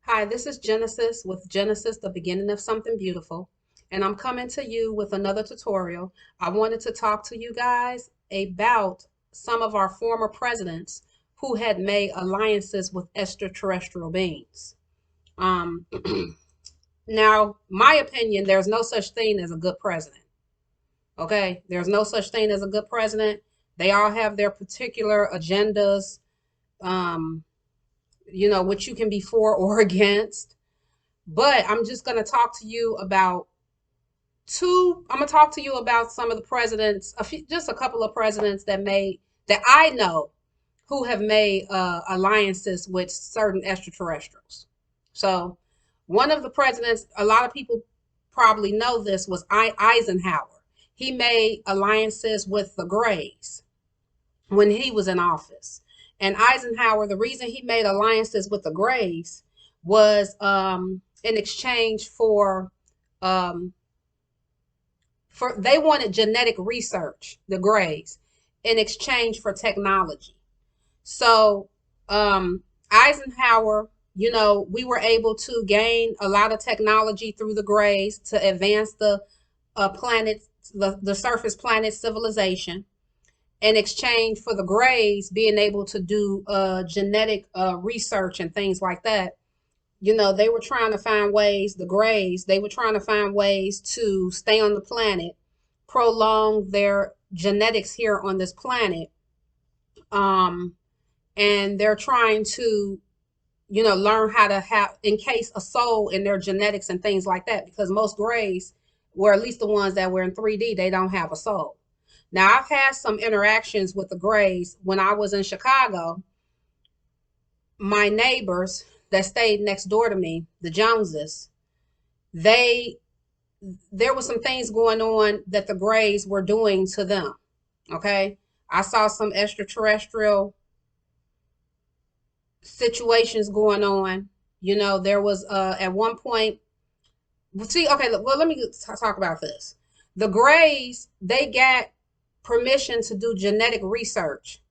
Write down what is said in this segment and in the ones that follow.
Hi, this is Genesis with Genesis, the beginning of something beautiful. And I'm coming to you with another tutorial. I wanted to talk to you guys about some of our former presidents who had made alliances with extraterrestrial beings. Um, Now, my opinion, there's no such thing as a good president. Okay? There's no such thing as a good president. They all have their particular agendas, um, which you can be for or against. But I'm just going to talk to you about I'm going to talk to you about some of the presidents, just a couple of presidents that I know who have made alliances with certain extraterrestrials. So, one of the presidents, a lot of people probably know this, was Eisenhower. He made alliances with the Greys when he was in office. And Eisenhower, the reason he made alliances with the Greys was in exchange um, for they wanted genetic research, the Greys, in exchange for technology. So Eisenhower, we were able to gain a lot of technology through the Greys to advance the planet, the surface planet civilization in exchange for the Greys being able to do genetic research and things like that. They were trying to find ways, the Greys, they were trying to find ways to stay on the planet, prolong their genetics here on this planet. Um, and they're trying to, learn how to encase a soul in their genetics and things like that, because most Greys, or at least the ones that were in 3D, they don't have a soul. Now, I've had some interactions with the Greys when I was in Chicago. My neighbors that stayed next door to me, the Joneses, they there was some things going on that the Greys were doing to them. Okay. I saw some extraterrestrial situations going on. There was at one point, see, okay, well, let me talk about this. The Greys, they got permission to do genetic research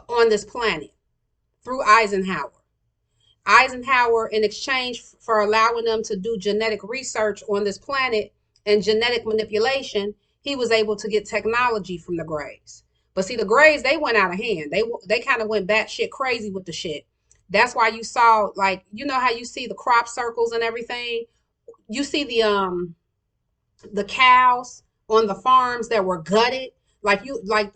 on this planet through Eisenhower. Eisenhower, in exchange for allowing them to do genetic research on this planet and genetic manipulation, he was able to get technology from the Greys. But see, the Greys, they went out of hand. They kind of went batshit crazy with the shit. That's why you saw, like, how you see the crop circles and everything. You see the cows on the farms that were gutted, like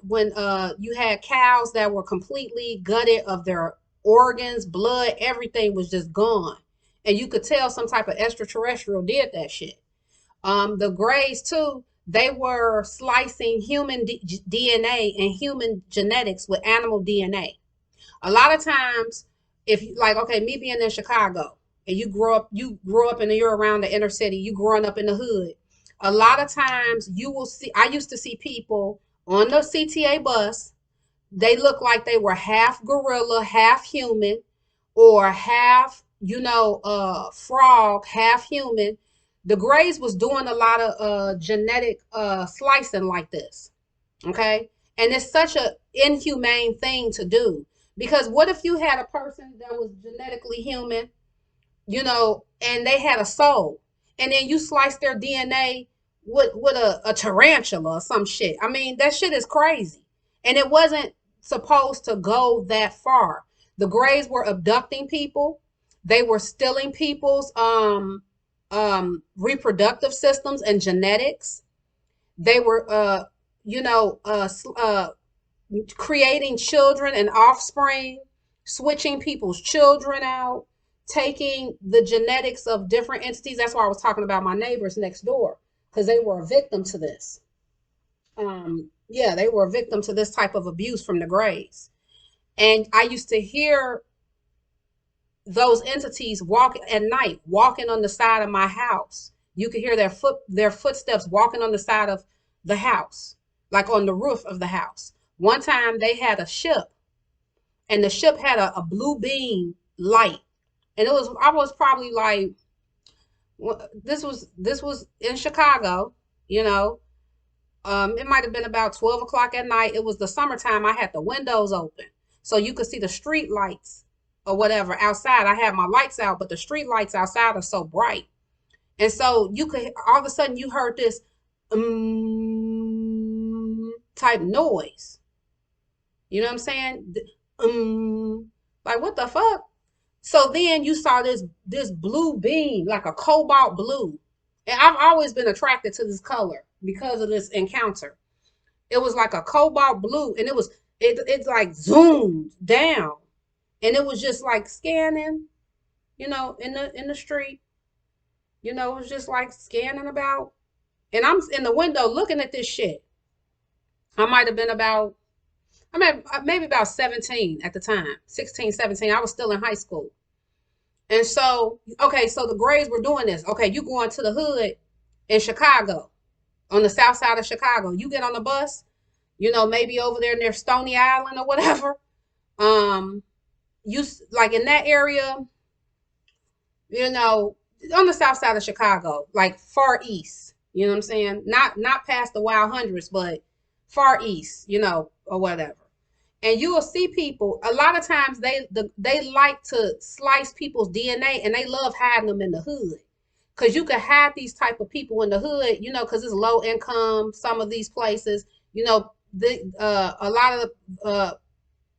when you had cows that were completely gutted of their organs, blood, everything was just gone, and you could tell some type of extraterrestrial did that shit. The Greys too, they were slicing human DNA and human genetics with animal DNA. A lot of times, if like, okay, me being in Chicago and you grew up and you're around the inner city, you growing up in the hood, a lot of times you will see, I used to see people on the CTA bus, they look like they were half gorilla, half human, or half, frog, half human. The Greys was doing a lot of genetic slicing like this. Okay. And it's such a inhumane thing to do, because what if you had a person that was genetically human, and they had a soul, and then you slice their DNA with a tarantula or some shit. I mean, that shit is crazy. And it wasn't supposed to go that far. The Greys were abducting people. They were stealing people's reproductive systems and genetics. They were you know, creating children and offspring, switching people's children out, taking the genetics of different entities. That's why I was talking about my neighbors next door, because they were a victim to this. Yeah, they were a victim to this type of abuse from the Greys. And I used to hear those entities walk at night, walking on the side of my house. You could hear their footsteps walking on the side of the house, like on the roof of the house. One time they had a ship, and the ship had a blue beam light, and I was probably like, this was in Chicago, you know. It might have been about 12 o'clock at night. It was the summertime. I had the windows open so you could see the street lights or whatever outside. I have my lights out, but the street lights outside are so bright. And so you could all of a sudden you heard this type noise. You know what I'm saying? Like what the fuck? So then you saw this blue beam, like a cobalt blue. And I've always been attracted to this color because of this encounter. It was like a cobalt blue, and it's like zoomed down, and it was just like scanning, in the street. It was just like scanning about. And I'm in the window looking at this shit. I might have been about, I mean, maybe about 17 at the time, 16, 17. I was still in high school. And so, okay, so the Grays were doing this. Okay, you going to the hood in Chicago, on the south side of Chicago. You get on the bus, maybe over there near Stony Island or whatever. Um, you like in that area, you know, on the south side of Chicago, like far east. You know what I'm saying? Not past the wild hundreds, but far east, or whatever. And you will see people a lot of times they like to slice people's DNA and they love hiding them in the hood. Cause you can hide these type of people in the hood, because it's low income, some of these places, a lot of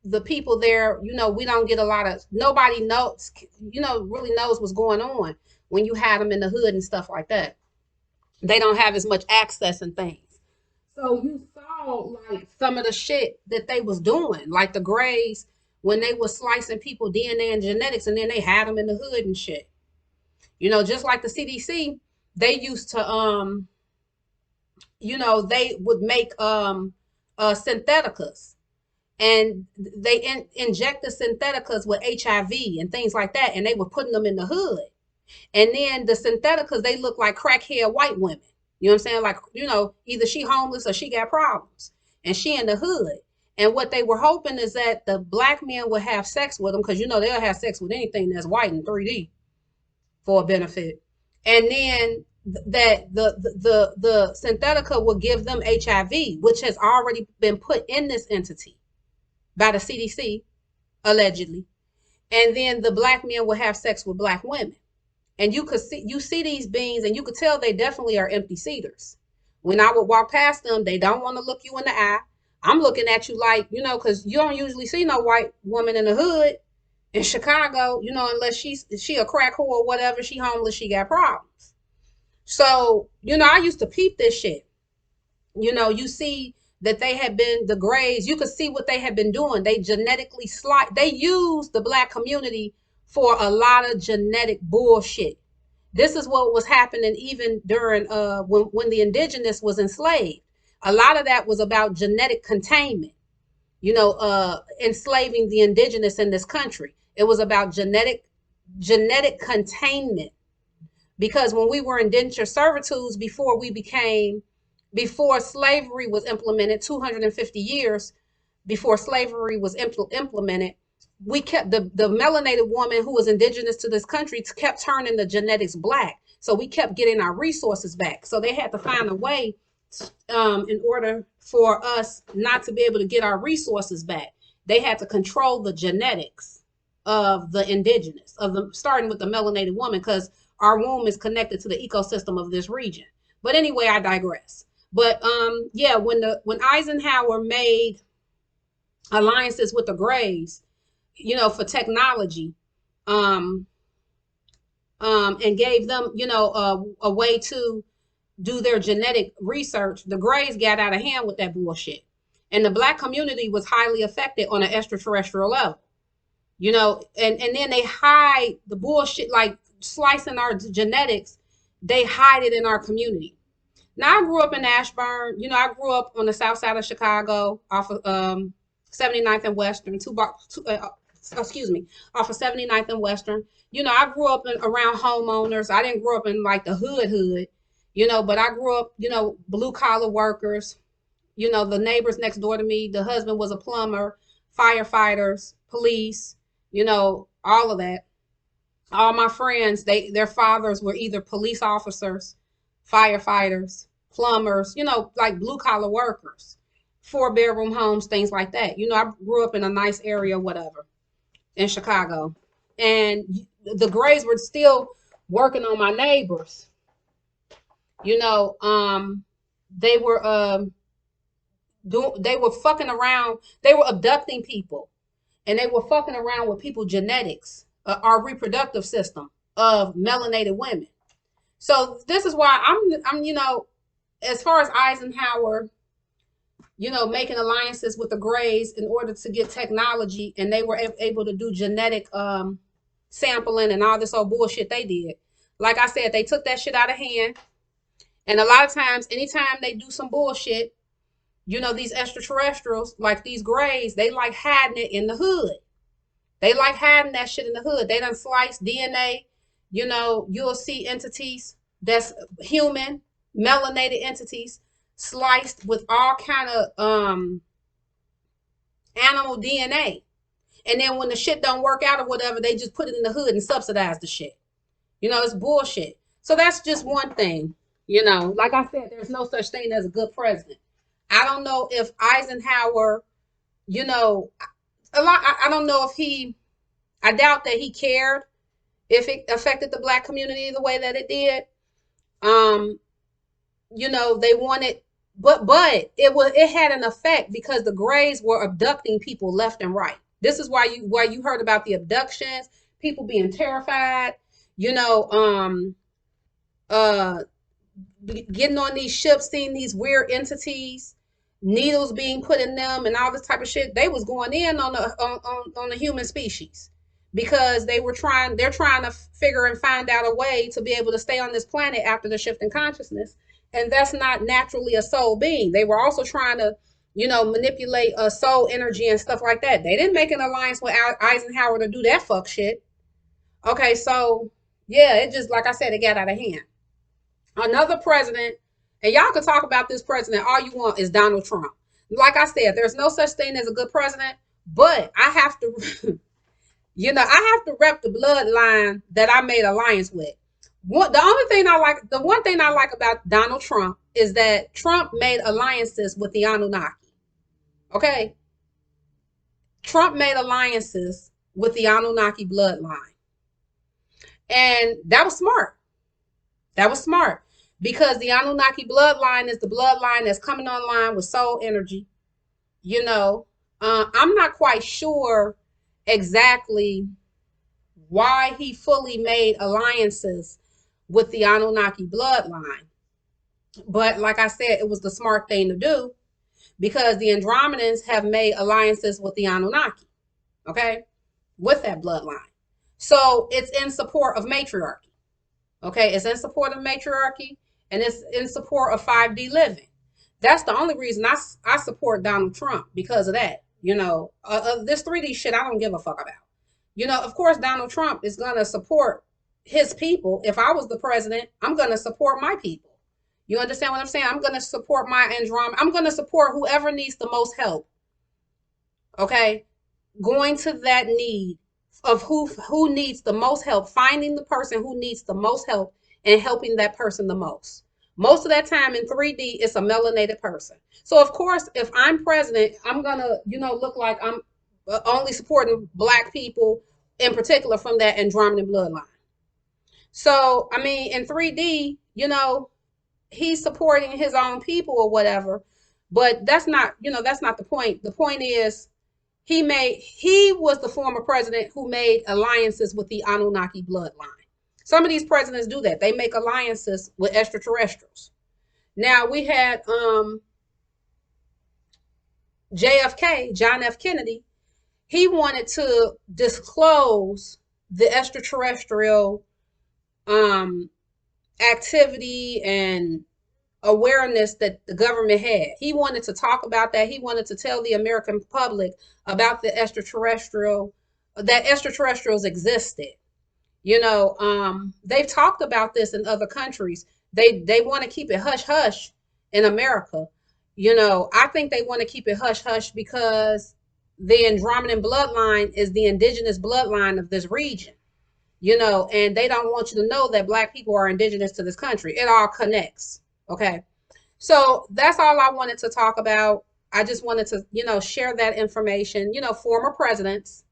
the people there, we don't get a lot of, nobody knows, really knows what's going on when you have them in the hood and stuff like that. They don't have as much access and things. So you saw like some of the shit that they was doing, like the Grays, when they was slicing people DNA and genetics, and then they had them in the hood and shit. Just like the CDC, they used to they would make syntheticas, and they inject the syntheticas with HIV and things like that, and they were putting them in the hood. And then the syntheticas, they look like crackhead white women. You know what I'm saying? Like, either she homeless or she got problems, and she in the hood. And what they were hoping is that the black men would have sex with them, because they'll have sex with anything that's white in 3D for a benefit. And then that the synthetica will give them HIV, which has already been put in this entity by the CDC, allegedly. And then the black men will have sex with black women. And you see these beings, and you could tell they definitely are empty seaters. When I would walk past them, they don't want to look you in the eye. I'm looking at you like, because you don't usually see no white woman in the hood in Chicago, unless she a crack whore or whatever, she homeless, she got problems. So, I used to peep this shit. You see that they had been the Grays, you could see what they had been doing. They genetically they used the black community for a lot of genetic bullshit. This is what was happening even during when the indigenous was enslaved. A lot of that was about genetic containment, enslaving the indigenous in this country. It was about genetic containment, because when we were indentured servitudes before slavery was implemented, 250 years before slavery was implemented, we kept the melanated woman who was indigenous to this country kept turning the genetics black. So we kept getting our resources back. So they had to find a way in order for us not to be able to get our resources back. They had to control the genetics of the indigenous, starting with the melanated woman, because our womb is connected to the ecosystem of this region. But anyway, I digress. But yeah, when Eisenhower made alliances with the Grays, for technology, and gave them, a way to do their genetic research, the Grays got out of hand with that bullshit. And the black community was highly affected on an extraterrestrial level, and then they hide the bullshit, like slicing our genetics, they hide it in our community. Now, I grew up in Ashburn. I grew up on the south side of Chicago off of 79th and Western, off of 79th and Western. I grew up around homeowners. I didn't grow up in like the hood, but I grew up, blue collar workers, the neighbors next door to me, the husband was a plumber, firefighters, police, all of that. All my friends, their fathers were either police officers, firefighters, plumbers, like blue collar workers, 4-bedroom homes, things like that. I grew up in a nice area, whatever. in Chicago, and the Grays were still working on my neighbors. You know, they were they were fucking around. They were abducting people, and they were fucking around with people's genetics, our reproductive system of melanated women. So this is why I'm as far as Eisenhower, making alliances with the Greys in order to get technology, and they were able to do genetic sampling and all this old bullshit they did. Like I said, they took that shit out of hand. And a lot of times, anytime they do some bullshit, these extraterrestrials, like these Greys, they like hiding it in the hood. They like hiding that shit in the hood. They done slice DNA. You'll see entities that's human, melanated entities, sliced with all kind of animal DNA. And then when the shit don't work out or whatever, they just put it in the hood and subsidize the shit. It's bullshit. So that's just one thing. Like I said, there's no such thing as a good president. I don't know if Eisenhower, a lot. I don't know if I doubt that he cared if it affected the black community the way that it did. They wanted, but it had an effect because the Greys were abducting people left and right. This is why you heard about the abductions, people being terrified, uh getting on these ships, seeing these weird entities, needles being put in them, and all this type of shit. They was going in on the human species because they're trying to figure and find out a way to be able to stay on this planet after the shift in consciousness, and that's not naturally a soul being. They were also trying to manipulate a soul energy and stuff like that. They didn't make an alliance with Eisenhower to do that fuck shit. Okay, so yeah, it just, like I said, it got out of hand. Another president, and y'all can talk about this president all you want, is Donald Trump. Like I said, there's no such thing as a good president, but I have to, I have to rep the bloodline that I made alliance with. The one thing I like about Donald Trump is that Trump made alliances with the Anunnaki. Okay? Trump made alliances with the Anunnaki bloodline. And that was smart. That was smart because the Anunnaki bloodline is the bloodline that's coming online with soul energy. I'm not quite sure exactly why he fully made alliances with the Anunnaki bloodline. But like I said, it was the smart thing to do because the Andromedans have made alliances with the Anunnaki, okay, with that bloodline. So it's in support of matriarchy. Okay, it's in support of matriarchy and it's in support of 5D living. That's the only reason I support Donald Trump, because of that. This 3D shit I don't give a fuck about. Of course, Donald Trump is going to support his people. If I was the president, I'm going to support my people. You understand what I'm saying? I'm going to support my Andromeda. I'm going to support whoever needs the most help. Okay, going to that need of who needs the most help, finding the person who needs the most help and helping that person the most. Most of that time in 3D, it's a melanated person. So of course, if I'm president, I'm gonna, look like I'm only supporting black people in particular from that Andromedan bloodline. So I mean, in 3D, he's supporting his own people or whatever, but that's not the point. The point is he was the former president who made alliances with the Anunnaki bloodline. Some of these presidents do that. They make alliances with extraterrestrials. Now we had JFK, John F. Kennedy. He wanted to disclose the extraterrestrial activity and awareness that the government had. He wanted to talk about that. He wanted to tell the American public about the that extraterrestrials existed. They've talked about this in other countries. They want to keep it hush hush in America. I think they want to keep it hush hush because the Andromedan bloodline is the indigenous bloodline of this region. And they don't want you to know that black people are indigenous to this country. It all connects. Okay. So that's all I wanted to talk about. I just wanted to, share that information, former presidents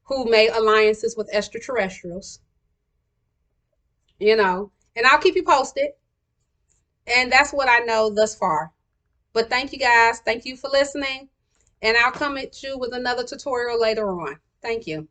who made alliances with extraterrestrials, you know, and I'll keep you posted. And that's what I know thus far. But thank you guys. Thank you for listening. And I'll come at you with another tutorial later on. Thank you.